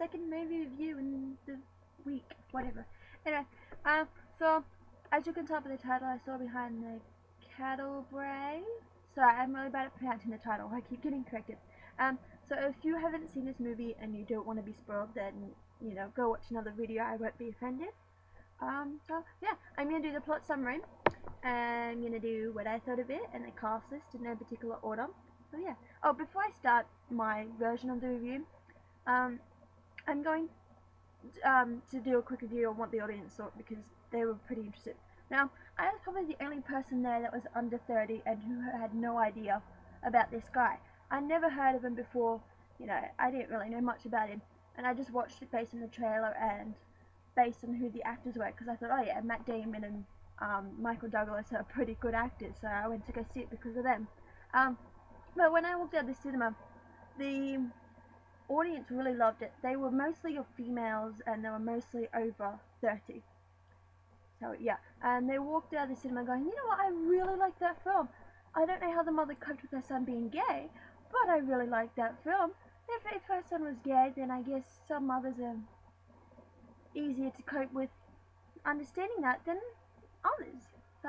second movie review in the week, whatever. Anyway, so as you can tell by the title, I saw behind the Candelabra. Sorry, I'm really bad at pronouncing the title. I keep getting corrected. So if you haven't seen this movie and you don't want to be spoiled, then go watch another video. I won't be offended. So yeah, I'm gonna do the plot summary. I'm gonna do what I thought of it and the cast list in no particular order. So yeah. Oh, before I start my version of the review, I'm going to do a quick review on what the audience thought because they were pretty interested. Now, I was probably the only person there that was under 30 and who had no idea about this guy. I never heard of him before, I didn't really know much about him, and I just watched it based on the trailer and based on who the actors were, because I thought, oh yeah, Matt Damon and Michael Douglas are pretty good actors, so I went to go see it because of them. But when I walked out of the cinema, the audience really loved it. They were mostly of females and they were mostly over 30. So yeah, and they walked out of the cinema going, you know what, I really like that film. I don't know how the mother coped with her son being gay, but I really like that film. If her son was gay, then I guess some mothers are easier to cope with understanding that than others. So,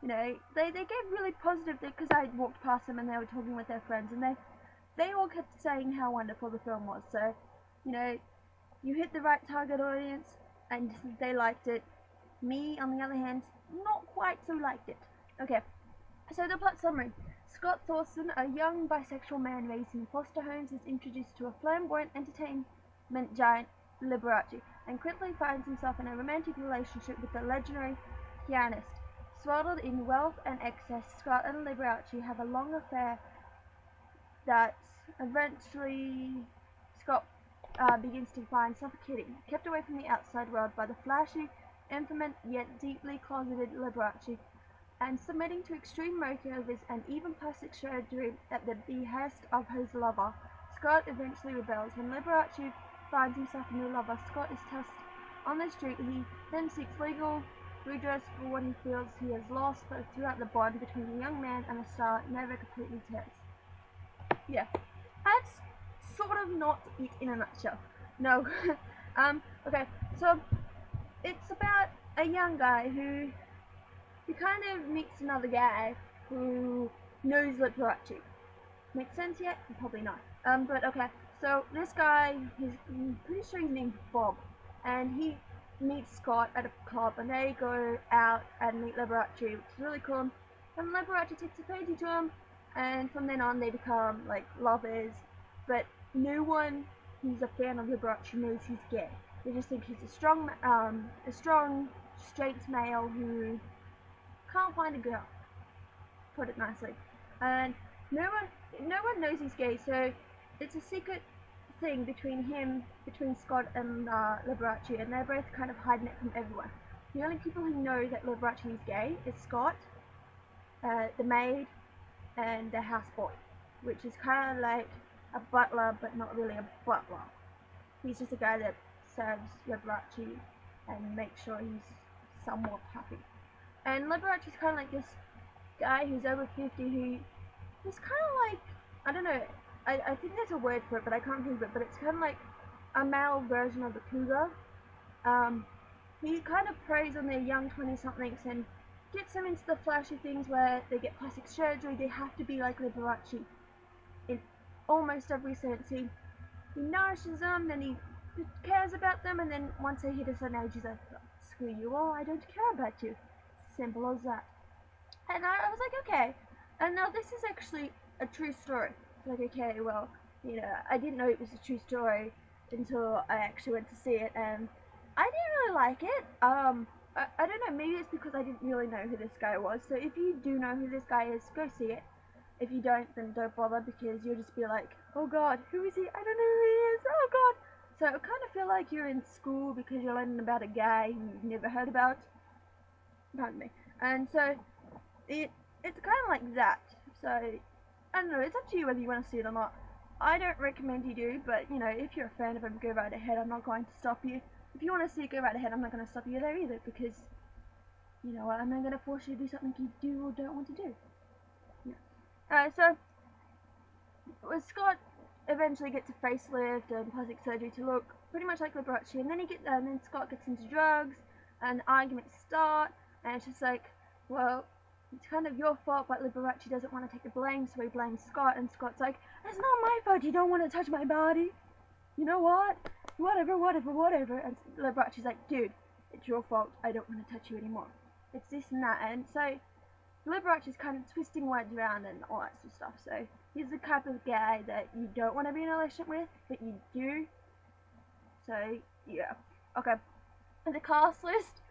they gave really positive, because I walked past them and they were talking with their friends, and they all kept saying how wonderful the film was. So, you hit the right target audience and they liked it. Me, on the other hand, not quite so liked it. Okay, so the plot summary. Scott Thorson, a young bisexual man raised in foster homes, is introduced to a flamboyant entertainment giant, Liberace, and quickly finds himself in a romantic relationship with the legendary pianist. Swaddled in wealth and excess, Scott and Liberace have a long affair that eventually Scott begins to find suffocating, kept away from the outside world by the flashy, infamous yet deeply closeted Liberace, and submitting to extreme makeovers and even plastic surgery at the behest of his lover. Scott eventually rebels. When Liberace finds himself a new lover, Scott is tossed on the street. He then seeks legal redress for what he feels he has lost, but throughout the bond between the young man and the star never completely tears. Yeah, that's sort of not it in a nutshell. No. Okay, so it's about a young guy who kind of meets another guy who knows Liberace. Make sense yet? Probably not. But okay, so this guy, I'm pretty sure his name's Bob, and he meets Scott at a club, and they go out and meet Liberace, which is really cool. And Liberace takes a fancy to him, and from then on they become like lovers. But no one who's a fan of Liberace knows he's gay. They just think he's a strong, straight male who can't find a girl. Put it nicely. And no one knows he's gay, so it's a secret thing between Scott and Liberace, and they're both kind of hiding it from everyone. The only people who know that Liberace is gay is Scott, the maid, and the houseboy, which is kind of like a butler, but not really a butler. He's just a guy that serves Liberace and makes sure he's somewhat happy. And Liberace is kind of like this guy who's over 50 who is kind of like, I don't know, I think there's a word for it, but I can't think of it, but it's kind of like a male version of the cougar. He kind of preys on their young 20-somethings and gets them into the flashy things where they get plastic surgery. They have to be like Liberace in almost every sense. He nourishes them, then he cares about them, and then once they hit a certain age, he's like, screw you all, I don't care about you. Simple as that. And I was like, okay. And now this is actually a true story. Like, okay, well, I didn't know it was a true story until I actually went to see it, and I didn't really like it. I don't know, maybe it's because I didn't really know who this guy was. So if you do know who this guy is, go see it. If you don't, then don't bother, because you'll just be like, oh god, who is he? I don't know who he is. Oh god. So it kind of feel like you're in school because you're learning about a guy you've never heard about. Pardon me. And so it's kind of like that. So I don't know, it's up to you whether you want to see it or not. I don't recommend you do, but if you're a fan of him, go right ahead. I'm not going to stop you. If you want to see it, go right ahead. I'm not going to stop you there either, because you know what, I'm not going to force you to do something you do or don't want to do. Yeah. So Scott eventually gets a facelift and plastic surgery to look pretty much like Liberace, and then Scott gets into drugs, and arguments start, and it's just like, well, it's kind of your fault, but Liberace doesn't want to take the blame, so he blames Scott, and Scott's like, it's not my fault you don't want to touch my body. You know what? Whatever. And Liberace's like, dude, it's your fault. I don't want to touch you anymore. It's this and that. And so Liberace's kind of twisting words around and all that sort of stuff. So he's the type of guy that you don't want to be in a relationship with, but you do. So yeah. Okay. And the cast list.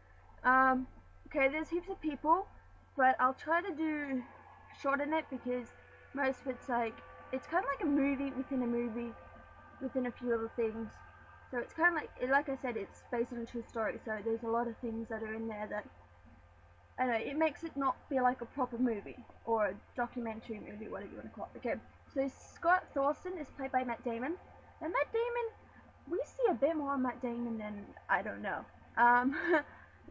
Okay, there's heaps of people, but I'll try to shorten it because most of it's like, it's kind of like a movie within a few other things. So it's kind of like I said, it's based on a true story, so there's a lot of things that are in there that, I don't know, it makes it not feel like a proper movie, or a documentary movie, whatever you want to call it. Okay, so Scott Thorson is played by Matt Damon, and Matt Damon, we see a bit more of Matt Damon than, I don't know,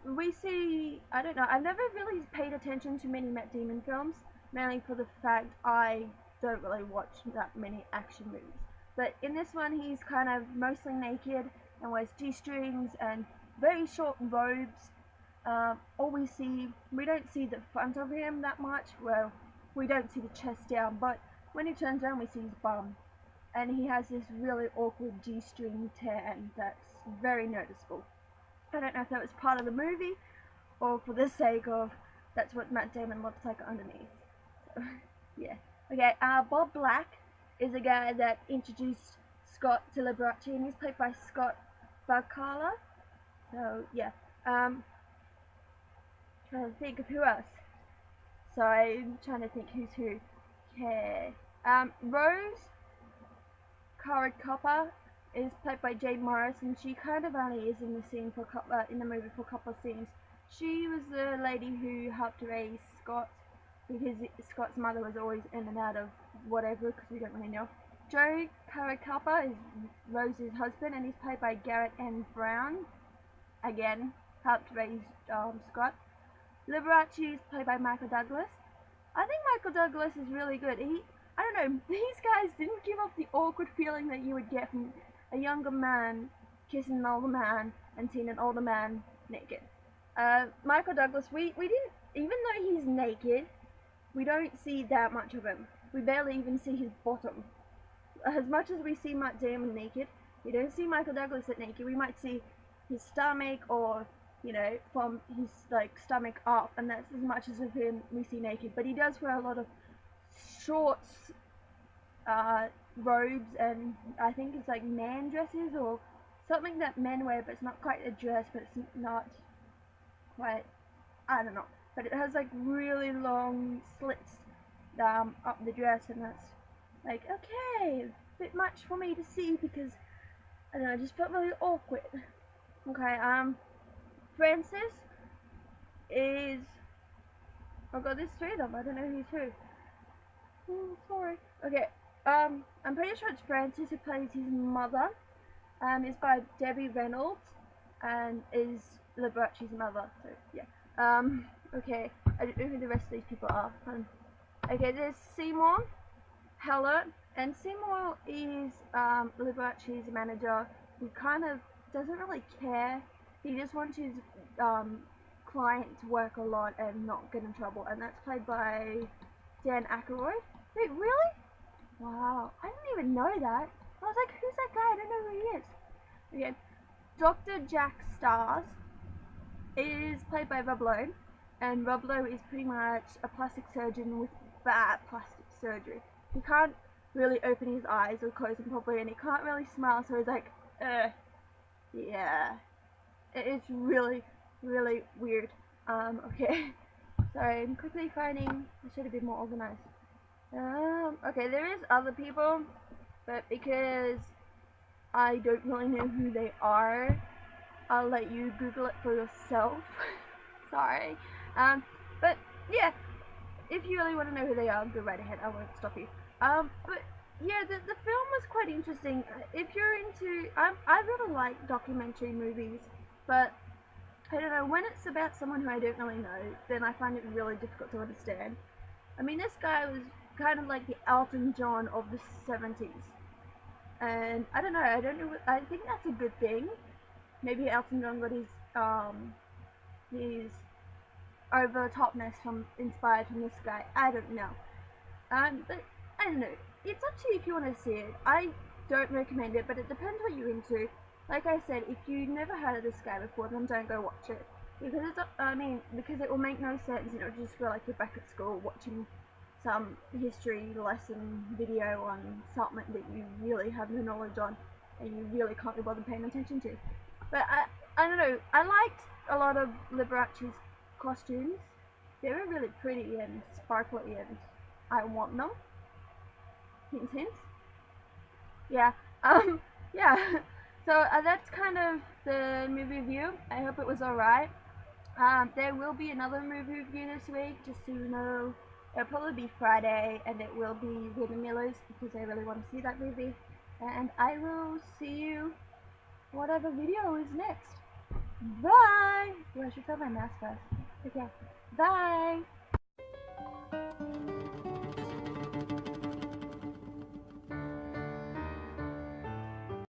we see, I don't know, I've never really paid attention to many Matt Damon films, mainly for the fact I don't really watch that many action movies. But in this one, he's kind of mostly naked and wears G-strings and very short robes. We don't see the front of him that much. Well, we don't see the chest down, but when he turns around, we see his bum. And he has this really awkward G-string tan that's very noticeable. I don't know if that was part of the movie or for the sake of that's what Matt Damon looks like underneath. So, yeah. Okay, Bob Black is a guy that introduced Scott to Liberace, and he's played by Scott Bakula. So yeah, trying to think of who else. Sorry, I'm trying to think who's who. Okay, Rose Karakoppa is played by Jade Morris, and she kind of only is in the scene for in the movie for a couple of scenes. She was the lady who helped raise Scott, because Scott's mother was always in and out of whatever, because we don't really know. Joe Karakoppa is Rose's husband, and he's played by Garrett N. Brown. Again, helped raise Scott. Liberace is played by Michael Douglas. I think Michael Douglas is really good. I don't know, these guys didn't give off the awkward feeling that you would get from a younger man kissing an older man and seeing an older man naked. Michael Douglas, we didn't, even though he's naked, we don't see that much of him. We barely even see his bottom. As much as we see Matt Damon naked, we don't see Michael Douglas at naked. We might see his stomach, or, you know, from his stomach up, and that's as much as of him we see naked. But he does wear a lot of shorts, robes, and I think it's like man dresses or something that men wear, but it's not quite a dress, but it's not quite, I don't know. But it has like really long slits up the dress, and that's like, okay, a bit much for me to see because, I don't know, I just felt really awkward. Okay, Francis is, oh god, there's three of them, I don't know who's who. Oh, sorry. Okay, I'm pretty sure it's Francis who plays his mother. It's by Debbie Reynolds, and is Liberace's mother, so yeah. Okay, I don't know who the rest of these people are. Okay, there's Seymour Heller, and Seymour is Liberace's manager, who kind of doesn't really care. He just wants his client to work a lot and not get in trouble, and that's played by Dan Aykroyd. Wait, really? Wow, I didn't even know that. I was like, who's that guy? I don't know who he is. Okay, Dr. Jack Stars is played by Rob Lowe, and Rob Lowe is pretty much a plastic surgeon with bad plastic surgery. He can't really open his eyes or close them properly, and he can't really smile, so he's like, yeah. It's really, really weird. Okay. Sorry, I'm quickly finding, I should have been more organized. Okay, there is other people, but because I don't really know who they are, I'll let you Google it for yourself. Sorry. But yeah, if you really want to know who they are, go right ahead, I won't stop you. But yeah, the film was quite interesting. If you're into, I really like documentary movies, but I don't know, when it's about someone who I don't really know, then I find it really difficult to understand. I mean, this guy was kind of like the Elton John of the 70s. and I don't know. I think that's a good thing. Maybe Elton John got his over the topness from inspired from this guy. I don't know. But I don't know. It's up to you if you want to see it. I don't recommend it, but it depends what you're into. Like I said, if you never heard of this guy before, then don't go watch it because because it will make no sense. It'll just feel like you're back at school watching some history lesson video on something that you really have no knowledge on and you really can't be bothered paying attention to. But I don't know. I liked a lot of Liberace's costumes. They were really pretty and sparkly, and I want them. Hint, hint. Yeah. Yeah. So that's kind of the movie review. I hope it was alright. There will be another movie review this week, just so you know. It'll probably be Friday, and it will be with the Millers because I really want to see that movie. And I will see you whatever video is next. Bye! Well, I should tell my mask first. Okay. Bye!